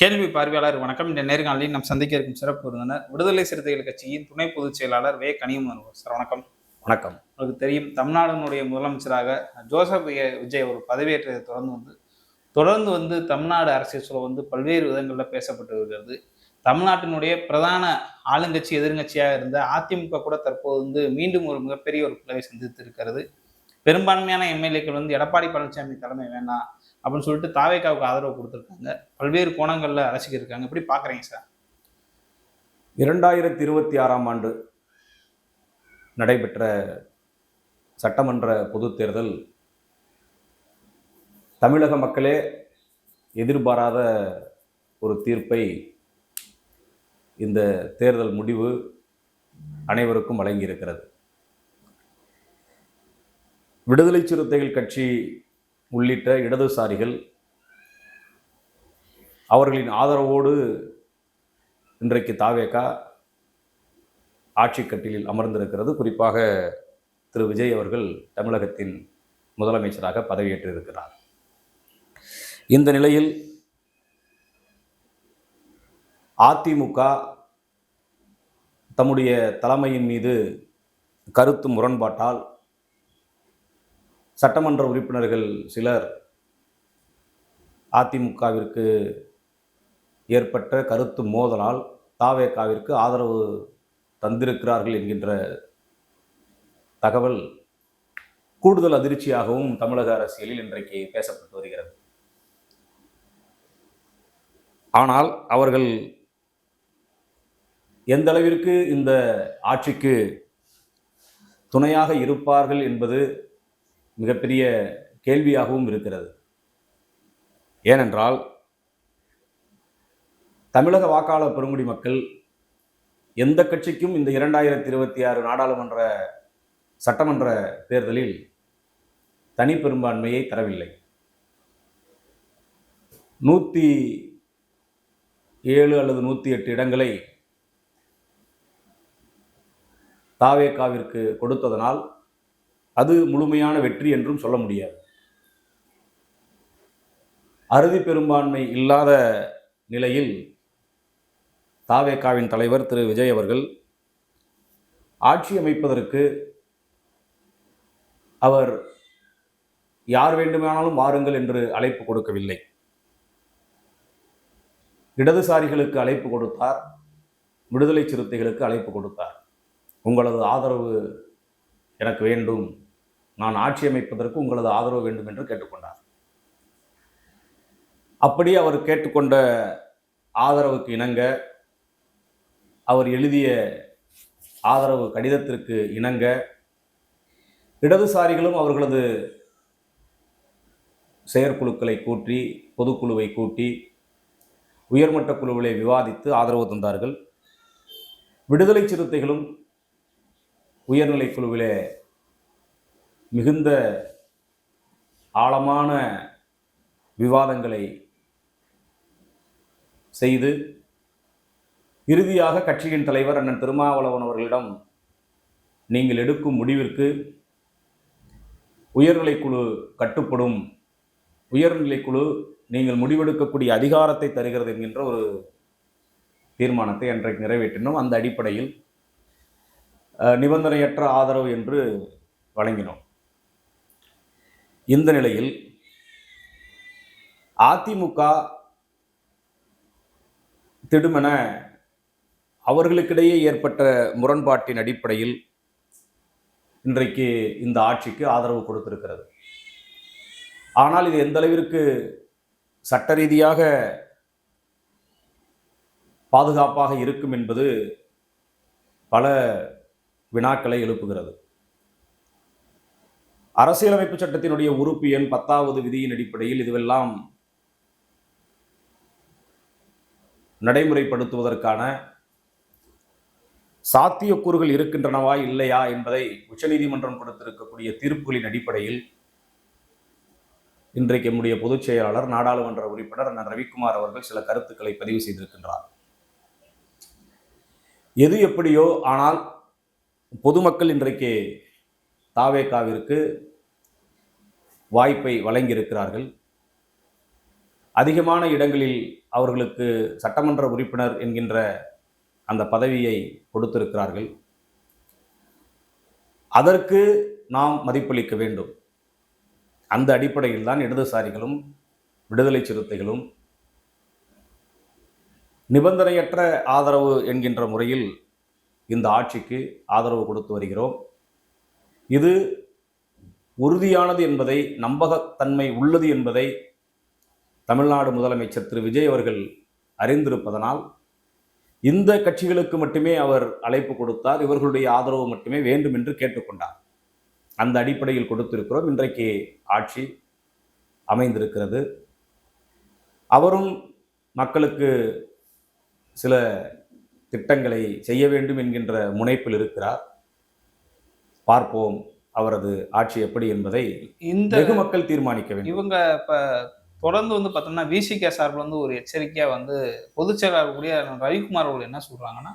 கேள்வி பார்வையாளர் வணக்கம். இந்த நேர்காணலில் நாம் சந்திக்க இருக்கும் சிறப்பு விருந்தினர் விடுதலை சிறுத்தைகள் கட்சியின் துணை பொதுச் செயலாளர் கனியமுதன் சார். வணக்கம். வணக்கம். உங்களுக்கு தெரியும், தமிழ்நாட்டினுடைய முதலமைச்சராக ஜோசப் விஜய் அவர் பதவியேற்றதை தொடர்ந்து தமிழ்நாடு அரசியல் சூழல் பல்வேறு விதங்களில் பேசப்பட்டு வருகிறது. தமிழ்நாட்டினுடைய பிரதான ஆளுங்கட்சி எதிர்கட்சியாக இருந்த அதிமுக கூட தற்போது மீண்டும் ஒரு மிகப்பெரிய ஒரு பிளவை சந்தித்து இருக்கிறது. பெரும்பான்மையான எம்எல்ஏக்கள் எடப்பாடி பழனிசாமி தலைமை வேண்டாம் அப்படின்னு சொல்லிட்டு தாவேக்காவுக்கு ஆதரவு கொடுத்துருக்காங்க. பல்வேறு கோணங்கள்ல அலசிக்கிருக்காங்க. எப்படி பாக்குறீங்க சார்? 2026ஆம் ஆண்டு நடைபெற்ற சட்டமன்ற பொதுத் தேர்தல் தமிழக மக்களே எதிர்பாராத ஒரு தீர்ப்பை இந்த தேர்தல் முடிவு அனைவருக்கும் வழங்கியிருக்கிறது. விடுதலை சிறுத்தைகள் கட்சி உள்ளிட்ட இடதுசாரிகள் அவர்களின் ஆதரவோடு இன்றைக்கு தாவேகா ஆட்சி கட்டிலில் அமர்ந்திருக்கிறது. குறிப்பாக திரு விஜய் அவர்கள் தமிழகத்தின் முதலமைச்சராக பதவியேற்றிருக்கிறார். இந்த நிலையில் அதிமுக தம்முடைய தலைமையின் மீது கருத்து முரண்பாட்டால் சட்டமன்ற உறுப்பினர்கள் சிலர் அதிமுகவிற்கு ஏற்பட்ட கருத்து மோதலால் தாவேகாவிற்கு ஆதரவு தந்திருக்கிறார்கள் என்கின்ற தகவல் கூடுதல் அதிர்ச்சியாகவும் தமிழக அரசியலில் இன்றைக்கு பேசப்பட்டு வருகிறது. ஆனால் அவர்கள் எந்த அளவிற்கு இந்த ஆட்சிக்கு துணையாக இருப்பார்கள் என்பது மிகப்பெரிய கேள்வியாகவும் இருக்கிறது. ஏனென்றால் தமிழக வாக்காளர் பெருங்குடி மக்கள் எந்த கட்சிக்கும் இந்த 2026 நாடாளுமன்ற சட்டமன்ற தேர்தலில் தனி பெரும்பான்மையை தரவில்லை. 107 அல்லது 108 இடங்களை தாவேகாவிற்கு கொடுத்ததனால் அது முழுமையான வெற்றி என்றும் சொல்ல முடியாது. அறுதி பெரும்பான்மை இல்லாத நிலையில் தாவேகாவின் தலைவர் திரு விஜய் அவர்கள் ஆட்சி அமைப்பதற்கு அவர் யார் வேண்டுமானாலும் வாருங்கள் என்று அழைப்பு கொடுக்கவில்லை. இடதுசாரிகளுக்கு அழைப்பு கொடுத்தார், விடுதலை சிறுத்தைகளுக்கு அழைப்பு கொடுத்தார். உங்களது ஆதரவு எனக்கு வேண்டும், நான் ஆட்சி அமைப்பதற்கு உங்களது ஆதரவு வேண்டும் என்று கேட்டுக்கொண்டார். அப்படி அவர் கேட்டுக்கொண்ட ஆதரவுக்கு இணங்க, அவர் எழுதிய ஆதரவு கடிதத்திற்கு இணங்க, இடதுசாரிகளும் அவர்களது செயற்குழுக்களை கூட்டி, பொதுக்குழுவை கூட்டி, உயர்மட்ட குழுவிலே விவாதித்து ஆதரவு தந்தார்கள். விடுதலை சிறுத்தைகளும் உயர்நிலை குழுவிலே மிகுந்த ஆழமான விவாதங்களை செய்து இறுதியாக கட்சியின் தலைவர் அண்ணன் திருமாவளவன் அவர்களிடம் நீங்கள் எடுக்கும் முடிவிற்கு உயர்நிலைக்குழு கட்டுப்படும், உயர்நிலைக்குழு நீங்கள் முடிவெடுக்கக்கூடிய அதிகாரத்தை தருகிறது என்கின்ற ஒரு தீர்மானத்தை அன்றைக்கு நிறைவேற்றினோம். அந்த அடிப்படையில் நிபந்தனையற்ற ஆதரவு என்று வழங்கினோம். இந்த நிலையில் அதிமுக திடுமென அவர்களுக்கிடையே ஏற்பட்ட முரண்பாட்டின் அடிப்படையில் இன்றைக்கு இந்த ஆட்சிக்கு ஆதரவு கொடுத்திருக்கிறது. ஆனால் இது எந்த அளவிற்கு சட்ட ரீதியாக பாதுகாப்பாக இருக்கும் என்பது பல வினாக்களை எழுப்புகிறது. அரசியலமைப்பு சட்டத்தினுடைய உறுப்பு எண் 10வது விதியின் அடிப்படையில் இதுவெல்லாம் நடைமுறைப்படுத்துவதற்கான சாத்தியக்கூறுகள் இருக்கின்றனவா இல்லையா என்பதை உச்சநீதிமன்றம் கொடுத்திருக்கக்கூடிய தீர்ப்புகளின் அடிப்படையில் இன்றைக்கு நம்முடைய பொதுச் செயலாளர் நாடாளுமன்ற உறுப்பினர் அண்ணன் ரவிக்குமார் அவர்கள் சில கருத்துக்களை பதிவு செய்திருக்கின்றார். எது எப்படியோ, ஆனால் பொதுமக்கள் இன்றைக்கு தாவேகாவிற்கு வாய்ப்பை வழங்கியிருக்கிறார்கள். அதிகமான இடங்களில் அவர்களுக்கு சட்டமன்ற உறுப்பினர் என்கின்ற அந்த பதவியை கொடுத்திருக்கிறார்கள். அதற்கு நாம் மதிப்பளிக்க வேண்டும். அந்த அடிப்படையில் தான் இடதுசாரிகளும் விடுதலை சிறுத்தைகளும் நிபந்தனையற்ற ஆதரவு என்கின்ற முறையில் இந்த ஆட்சிக்கு ஆதரவு கொடுத்து வருகிறோம். இது உறுதியானது என்பதை, நம்பகத்தன்மை உள்ளது என்பதை தமிழ்நாடு முதலமைச்சர் திரு விஜய் அவர்கள் அறிந்திருப்பதனால் இந்த கட்சிகளுக்கு மட்டுமே அவர் அழைப்பு கொடுத்தார். இவர்களுடைய ஆதரவு மட்டுமே வேண்டும் என்று கேட்டுக்கொண்டார். அந்த அடிப்படையில் கொடுத்திருக்கிறோம். இன்றைக்கு ஆட்சி அமைந்திருக்கிறது. அவரும் மக்களுக்கு சில திட்டங்களை செய்ய வேண்டும் என்கின்ற முனைப்பில் இருக்கிறார். பார்ப்போம் அவரது ஆட்சி எப்படி என்பதை இந்த வெகு மக்கள் தீர்மானிக்க வேண்டும். இவங்க இப்ப தொடர்ந்து வந்து பார்த்தோம்னா விசிக சார்பில் வந்து ஒரு எச்சரிக்கையா வந்து பொதுச் செயலாளர் கூடிய ரவிக்குமார் அவர்கள் என்ன சொல்றாங்கன்னா,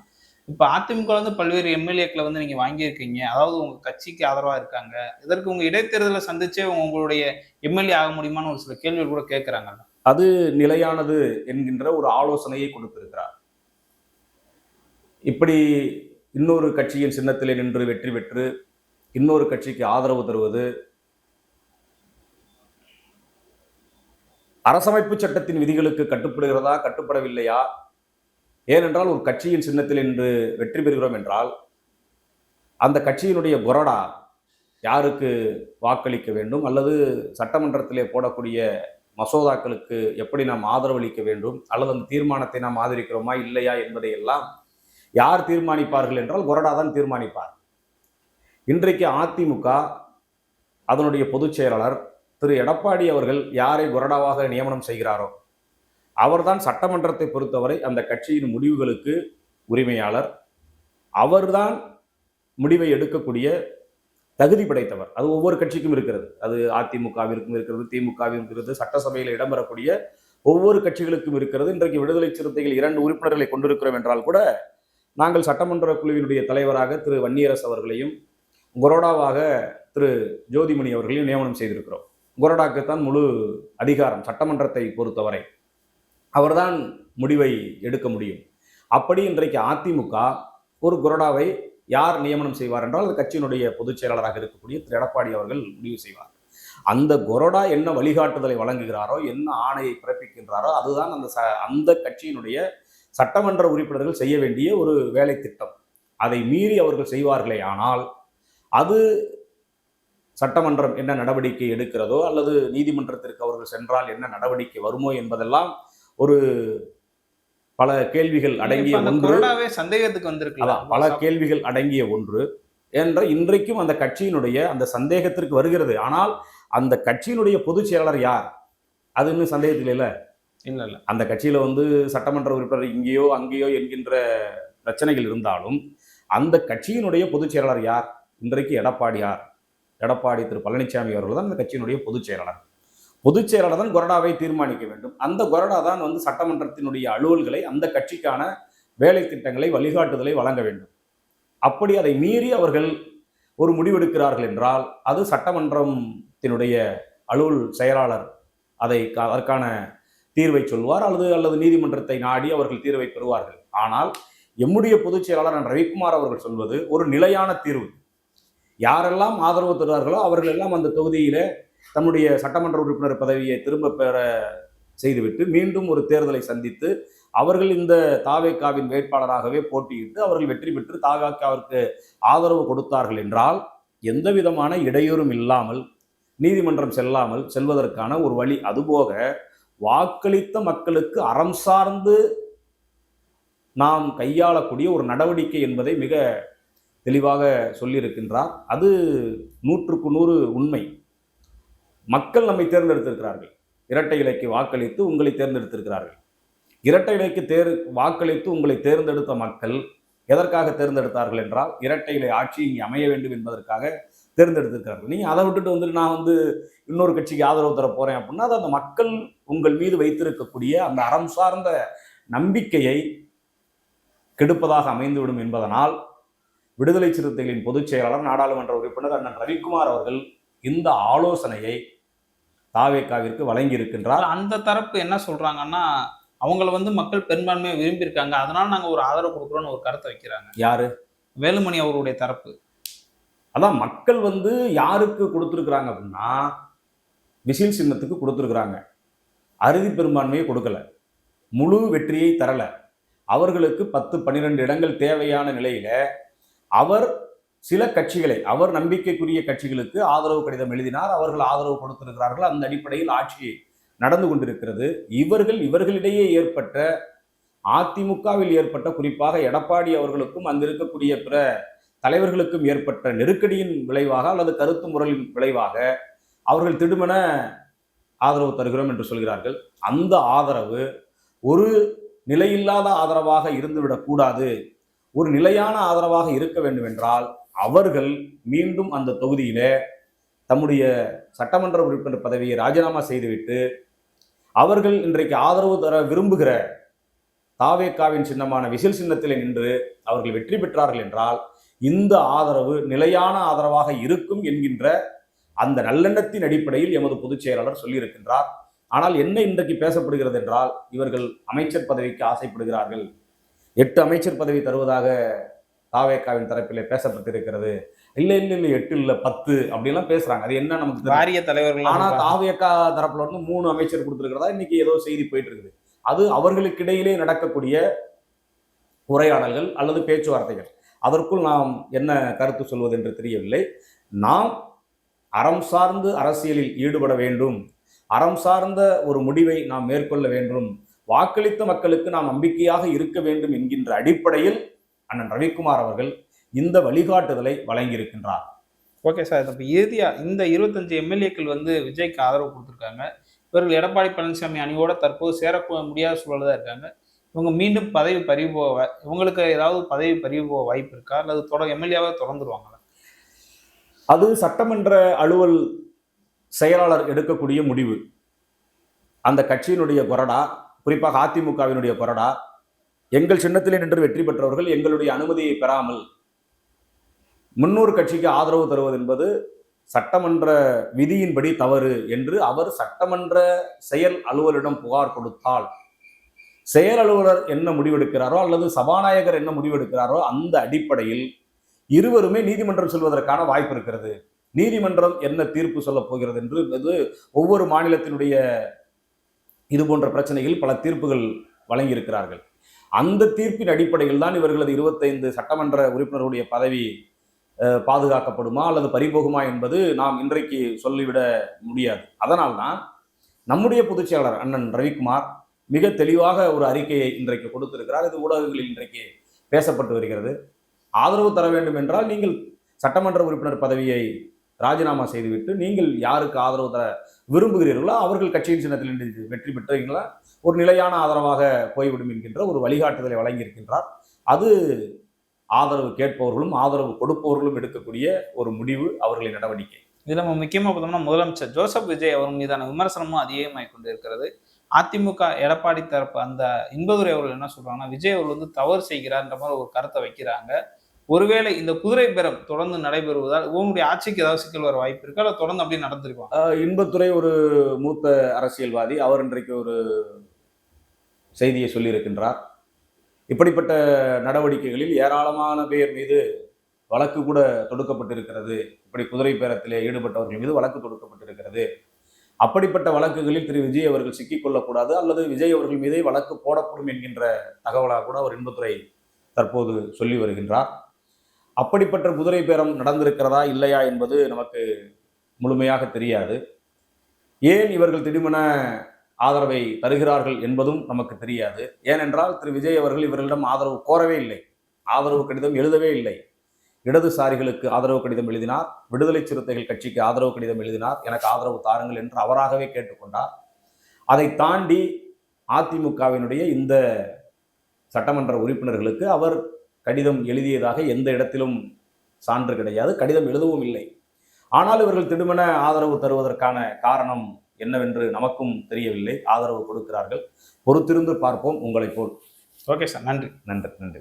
இப்ப அதிமுக வந்து பல்வேறு எம்எல்ஏக்களை வந்து நீங்க வாங்கியிருக்கீங்க, அதாவது உங்க கட்சிக்கு ஆதரவா இருக்காங்க, இதற்கு உங்க இடைத்தேர்தலை சந்திச்சே உங்களுடைய எம்எல்ஏ ஆக முடியுமான்னு ஒரு சில கேள்விகள் கூட கேட்கிறாங்க. அது நிலையானது என்கின்ற ஒரு ஆலோசனையை கொடுத்திருக்கிறார். இப்படி இன்னொரு கட்சியின் சின்னத்திலே நின்று வெற்றி பெற்று இன்னொரு கட்சிக்கு ஆதரவு தருவது அரசமைப்பு சட்டத்தின் விதிகளுக்கு கட்டுப்படுகிறதா, கட்டுப்படவில்லையா? ஏனென்றால் ஒரு கட்சியின் சின்னத்தில் நின்று வெற்றி பெறுகிறோம் என்றால் அந்த கட்சியினுடைய கொறடா யாருக்கு வாக்களிக்க வேண்டும், அல்லது சட்டமன்றத்திலே போடக்கூடிய மசோதாக்களுக்கு எப்படி நாம் ஆதரவளிக்க வேண்டும், அல்லது அந்த தீர்மானத்தை நாம் ஆதரிக்கிறோமா இல்லையா என்பதை எல்லாம் யார் தீர்மானிப்பார்கள் என்றால் கொறடா தான் தீர்மானிப்பார். இன்றைக்கு அதிமுக அதனுடைய பொதுச் செயலாளர் திரு எடப்பாடி அவர்கள் யாரை கொறடாவாக நியமனம் செய்கிறாரோ அவர்தான் சட்டமன்றத்தை பொறுத்தவரை அந்த கட்சியின் முடிவுகளுக்கு உரிமையாளர். அவர்தான் முடிவை எடுக்கக்கூடிய தகுதி படைத்தவர். அது ஒவ்வொரு கட்சிக்கும் இருக்கிறது. அது அதிமுகவிற்கும் இருக்கிறது, திமுகவிற்கும் இருக்கிறது, சட்டசபையில் இடம்பெறக்கூடிய ஒவ்வொரு கட்சிகளுக்கும் இருக்கிறது. இன்றைக்கு விடுதலை சிறுத்தைகள் 2 உறுப்பினர்களை கொண்டிருக்கிறோம் என்றால் கூட நாங்கள் சட்டமன்ற குழுவினுடைய தலைவராக திரு வன்னியரசு அவர்களையும் கொறடாவாக திரு ஜோதிமணி அவர்களையும் நியமனம் செய்திருக்கிறோம். கொறடாக்குத்தான் முழு அதிகாரம் சட்டமன்றத்தை பொறுத்தவரை. அவர்தான் முடிவை எடுக்க முடியும். அப்படி இன்றைக்கு அதிமுக ஒரு கொறடாவை யார் நியமனம் செய்வார் என்றால் அந்த கட்சியினுடைய பொதுச் செயலாளராக இருக்கக்கூடிய திரு எடப்பாடி அவர்கள் முடிவு செய்வார். அந்த கொறடா என்ன வழிகாட்டுதலை வழங்குகிறாரோ, என்ன ஆணையை பிறப்பிக்கின்றாரோ அதுதான் அந்த கட்சியினுடைய சட்டமன்ற உறுப்பினர்கள் செய்ய வேண்டிய ஒரு வேலை திட்டம். அதை மீறி அவர்கள் செய்வார்களே ஆனால் அது சட்டமன்றம் என்ன நடவடிக்கை எடுக்கிறதோ அல்லது நீதிமன்றத்திற்கு அவர்கள் சென்றால் என்ன நடவடிக்கை வருமோ என்பதெல்லாம் ஒரு பல கேள்விகள் அடங்கிய ஒன்று. சந்தேகத்துக்கு வந்திருக்கலாம். பல கேள்விகள் அடங்கிய ஒன்று என்ற இன்றைக்கும் அந்த கட்சியினுடைய அந்த சந்தேகத்திற்கு வருகிறது. ஆனால் அந்த கட்சியினுடைய பொதுச் செயலாளர் யார், அது இன்னும் சந்தேகத்தில் இல்லை. அந்த கட்சியில வந்து சட்டமன்ற உறுப்பினர் இங்கேயோ அங்கேயோ என்கின்ற பிரச்சனைகள் இருந்தாலும் அந்த கட்சியினுடைய பொதுச் செயலாளர் யார்? இன்றைக்கு எடப்பாடி திரு பழனிசாமி அவர்கள் தான் அந்த கட்சியினுடைய பொதுச் செயலாளர். பொதுச் செயலாளர் தான் கொறடாவை தீர்மானிக்க வேண்டும். அந்த கொறடா தான் வந்து சட்டமன்றத்தினுடைய அலுவல்களை, அந்த கட்சிக்கான வேலை திட்டங்களை, வழிகாட்டுதலை வழங்க வேண்டும். அப்படி அதை மீறி அவர்கள் ஒரு முடிவெடுக்கிறார்கள் என்றால் அது சட்டமன்றத்தினுடைய அலுவல் செயலாளர் அதற்கான தீர்வை சொல்வார், அல்லது நீதிமன்றத்தை நாடி அவர்கள் தீர்வை பெறுவார்கள். ஆனால் எம்முடைய பொதுச் செயலாளர் ரவிக்குமார் அவர்கள் சொல்வது ஒரு நிலையான தீர்வு. யாரெல்லாம் ஆதரவு தருவார்களோ அவர்கள் எல்லாம் அந்த தொகுதியில தன்னுடைய சட்டமன்ற உறுப்பினர் பதவியை திரும்ப பெற செய்துவிட்டு மீண்டும் ஒரு தேர்தலை சந்தித்து அவர்கள் இந்த தாவேகாவின் வேட்பாளராகவே போட்டியிட்டு அவர்கள் வெற்றி பெற்று தாவேகாவிற்கு ஆதரவு கொடுத்தார்கள் என்றால் எந்த விதமான இடையூறும் இல்லாமல் நீதிமன்றம் செல்வதற்கான ஒரு வழி. அதுபோக வாக்களித்த மக்களுக்கு அறம் சார்ந்து நாம் கையாளக்கூடிய ஒரு நடவடிக்கை என்பதை மிக தெளிவாக சொல்லியிருக்கின்றார். அது 100க்கு 100 உண்மை. மக்கள் நம்மை தேர்ந்தெடுத்திருக்கிறார்கள். இரட்டை இலைக்கு வாக்களித்து உங்களை தேர்ந்தெடுத்திருக்கிறார்கள். இரட்டை இலைக்கு வாக்களித்து உங்களை தேர்ந்தெடுத்த மக்கள் எதற்காக தேர்ந்தெடுத்தார்கள் என்றால் இரட்டை இலை ஆட்சி இங்கே அமைய வேண்டும் என்பதற்காக தேர்ந்தெடுத்திருக்கிறார்கள். நீங்க அதை விட்டுட்டு வந்துட்டு நான் வந்து இன்னொரு கட்சிக்கு ஆதரவு தர போறேன் அப்படின்னா அது அந்த மக்கள் உங்கள் மீது வைத்திருக்கக்கூடிய அந்த அறம் சார்ந்த நம்பிக்கையை கெடுப்பதாக அமைந்துவிடும் என்பதனால் விடுதலை சிறுத்தைகளின் பொதுச் செயலாளர் நாடாளுமன்ற உறுப்பினர் அண்ணன் ரவிக்குமார் அவர்கள் இந்த ஆலோசனையை தாவேக்காவிற்கு வழங்கி இருக்கின்றார். அந்த தரப்பு என்ன சொல்றாங்கன்னா, அவங்கள வந்து மக்கள் பெரும்பான்மையா விரும்பியிருக்காங்க. அதனால நாங்க ஒரு ஆதரவு குடுக்குறோம்னு ஒரு கருத்த வைக்கிறாங்க. யாரு? வேலுமணி அவர்களுடைய தரப்பு. அதான் மக்கள் வந்து யாருக்கு கொடுத்திருக்கிறாங்க அப்படின்னா, விசில் சின்னத்துக்கு கொடுத்திருக்கிறாங்க. அறுதி பெரும்பான்மையை கொடுக்கல. முழு வெற்றியை தரல. அவர்களுக்கு 10, 12 இடங்கள் தேவையான நிலையில அவர் சில கட்சிகளை, அவர் நம்பிக்கைக்குரிய கட்சிகளுக்கு ஆதரவு கடிதம் எழுதினார். அவர்கள் ஆதரவு கொடுத்திருக்கிறார்கள். அந்த அடிப்படையில் ஆட்சி நடந்து கொண்டிருக்கிறது. இவர்களிடையே ஏற்பட்ட, அதிமுகவில் ஏற்பட்ட, குறிப்பாக எடப்பாடி அவர்களுக்கும் அங்கு இருக்கக்கூடிய பிற தலைவர்களுக்கும் ஏற்பட்ட நெருக்கடியின் விளைவாக அல்லது கருத்து முரலின் விளைவாக அவர்கள் திடுமென ஆதரவு தருகிறோம் என்று சொல்கிறார்கள். அந்த ஆதரவு ஒரு நிலையில்லாத ஆதரவாக இருந்துவிடக் கூடாது. ஒரு நிலையான ஆதரவாக இருக்க வேண்டும் என்றால் அவர்கள் மீண்டும் அந்த தொகுதியில தம்முடைய சட்டமன்ற உறுப்பினர் பதவியை ராஜினாமா செய்துவிட்டு அவர்கள் இன்றைக்கு ஆதரவு தர விரும்புகிற தாவேக்காவின் சின்னமான விசில் சின்னத்திலே நின்று அவர்கள் வெற்றி பெற்றார்கள் என்றால் இந்த ஆதரவு நிலையான ஆதரவாக இருக்கும் என்கின்ற அந்த நல்லெண்ணத்தின் அடிப்படையில் எமது பொதுச் செயலாளர் சொல்லியிருக்கின்றார். ஆனால் என்ன இன்றைக்கு பேசப்படுகிறது என்றால், இவர்கள் அமைச்சர் பதவிக்கு ஆசைப்படுகிறார்கள். 8 அமைச்சர் பதவி தருவதாக தாவேக்காவின் தரப்பிலே பேசப்பட்டிருக்கிறது. இல்ல 8 இல்ல 10 அப்படிலாம் பேசுறாங்க. அது என்ன நமக்கு வாரிய தலைவர்கள். ஆனா தாவேக்கா தரப்புல இருந்து 3 அமைச்சர் கொடுத்திருக்கிறதா இன்னைக்கு ஏதோ செய்தி போயிட்டு இருக்குது. அது அவர்களுக்கிடையிலே நடக்கக்கூடிய உரையாடல்கள் அல்லது பேச்சுவார்த்தைகள். அதற்குள் நாம் என்ன கருத்து சொல்வது என்று தெரியவில்லை. நாம் அறம் சார்ந்து அரசியலில் ஈடுபட வேண்டும். அறம் சார்ந்த ஒரு முடிவை நாம் மேற்கொள்ள வேண்டும். வாக்களித்த மக்களுக்கு நாம் நம்பிக்கையாக இருக்க வேண்டும் என்கின்ற அடிப்படையில் அண்ணன் ரவிக்குமார் அவர்கள் இந்த வழிகாட்டுதலை வழங்கியிருக்கின்றார். Okay sir. இப்ப இறுதியா இந்த 25 எம்எல்ஏக்கள் வந்து விஜய்க்கு ஆதரவு கொடுத்திருக்காங்க. இவர்கள் எடப்பாடி பழனிசாமி அணியோட தற்போது சேர முடியாத சூழல் தான் இருக்காங்க. இவங்க மீண்டும் பதவி பறிவு போக, இவங்களுக்கு ஏதாவது பதவி பறிவு போக வாய்ப்பு இருக்கா? அல்லது எம்எல்ஏவாக தொடர்ந்துருவாங்களா? அது சட்டமன்ற அலுவல் செயலாளர் எடுக்கக்கூடிய முடிவு. அந்த கட்சியினுடைய கொறடா, குறிப்பாக அதிமுகவினுடைய கொறடா, எங்கள் சின்னத்திலே நின்று வெற்றி பெற்றவர்கள் எங்களுடைய அனுமதியை பெறாமல் முன்னூறு கட்சிக்கு ஆதரவு தருவது என்பது சட்டமன்ற விதியின்படி தவறு என்று அவர் சட்டமன்ற செயல் அலுவலரிடம் புகார் கொடுத்தால், செயல் அலுவலர் என்ன முடிவெடுக்கிறாரோ அல்லது சபாநாயகர் என்ன முடிவெடுக்கிறாரோ அந்த அடிப்படையில் இருவருமே நீதிமன்றம் செல்வதற்கான வாய்ப்பு இருக்கிறது. நீதிமன்றம் என்ன தீர்ப்பு சொல்ல போகிறது என்று ஒவ்வொரு மாநிலத்தினுடைய இது போன்ற பிரச்சனைகள் பல தீர்ப்புகள் வழங்கியிருக்கிறார்கள். அந்த தீர்ப்பின் அடிப்படையில் தான் இவர்களது 25 சட்டமன்ற உறுப்பினருடைய பதவி பாதுகாக்கப்படுமா அல்லது பறிபோகுமா என்பது நாம் இன்றைக்கு சொல்லிவிட முடியாது. அதனால்தான் நம்முடைய பொதுச் செயலாளர் அண்ணன் ரவிக்குமார் மிக தெளிவாக ஒரு அறிக்கையை இன்றைக்கு கொடுத்திருக்கிறார். இது ஊடகங்களில் இன்றைக்கு பேசப்பட்டு வருகிறது. ஆதரவு தர வேண்டும் என்றால் நீங்கள் சட்டமன்ற உறுப்பினர் பதவியை ராஜினாமா செய்துவிட்டு நீங்கள் யாருக்கு ஆதரவு தர விரும்புகிறீர்களோ அவர்கள் கட்சியின் சின்னத்தில் வெற்றி பெற்றீங்களா ஒரு நிலையான ஆதரவாக போய்விடும் என்கின்ற ஒரு வழிகாட்டுதலை வழங்கியிருக்கின்றார். அது ஆதரவு கேட்பவர்களும் ஆதரவு கொடுப்பவர்களும் எடுக்கக்கூடிய ஒரு முடிவு, அவர்களின் நடவடிக்கை. இதுல நம்ம முக்கியமா பார்த்தோம்னா முதலமைச்சர் ஜோசப் விஜய் அவர் மீதான விமர்சனமும் அதிகமாகிக் கொண்டு இருக்கிறது. அதிமுக எடப்பாடி தரப்பு அந்த இன்பதுரை அவர்கள் என்ன சொல்றாங்கன்னா, விஜய் அவர்கள் வந்து தவறு செய்கிறார்ன்ற மாதிரி ஒரு கருத்தை வைக்கிறாங்க. ஒருவேளை இந்த குதிரை பேரம் தொடர்ந்து நடைபெறுவதால் உங்களுடைய ஆட்சிக்கு ஏதாவது சிக்கல் வர வாய்ப்பு இருக்கா? அல்ல தொடர்ந்து அப்படியே நடந்திருக்கும்? இன்பத்துறை ஒரு மூத்த அரசியல்வாதி. அவர் இன்றைக்கு ஒரு செய்தியை சொல்லியிருக்கின்றார். இப்படிப்பட்ட நடவடிக்கைகளில் ஏராளமான பேர் மீது வழக்கு கூட தொடுக்கப்பட்டிருக்கிறது. இப்படி குதிரை பேரத்திலே ஈடுபட்டவர்கள் மீது வழக்கு தொடுக்கப்பட்டிருக்கிறது. அப்படிப்பட்ட வழக்குகளில் திரு விஜய் அவர்கள் சிக்கிக்கொள்ளக்கூடாது அல்லது விஜய் அவர்கள் மீதே வழக்கு போடப்படும் என்கின்ற தகவலாக கூட அவர் இன்பத்துறை தற்போது சொல்லி வருகின்றார். அப்படிப்பட்ட குதிரை பேரம் நடந்திருக்கிறதா இல்லையா என்பது நமக்கு முழுமையாக தெரியாது. ஏன் இவர்கள் திடீரென ஆதரவை தருகிறார்கள் என்பதும் நமக்கு தெரியாது. ஏனென்றால் திரு விஜய் அவர்கள் இவர்களிடம் ஆதரவு கோரவே இல்லை, ஆதரவு கடிதம் எழுதவே இல்லை. இடதுசாரிகளுக்கு ஆதரவு கடிதம் எழுதினார், விடுதலை சிறுத்தைகள் கட்சிக்கு ஆதரவு கடிதம் எழுதினார், எனக்கு ஆதரவு தாருங்கள் என்று அவராகவே கேட்டுக்கொண்டார். அதை தாண்டி அதிமுகவினுடைய இந்த சட்டமன்ற உறுப்பினர்களுக்கு அவர் கடிதம் எழுதியதாக எந்த இடத்திலும் சான்று கிடையாது, கடிதம் எழுதவும் இல்லை. ஆனால் இவர்கள் திடுமென ஆதரவு தருவதற்கான காரணம் என்னவென்று நமக்கும் தெரியவில்லை. ஆதரவு கொடுக்கிறார்கள். பொறுத்திருந்து பார்ப்போம். உங்களை போல். Okay sir. நன்றி. நன்றி.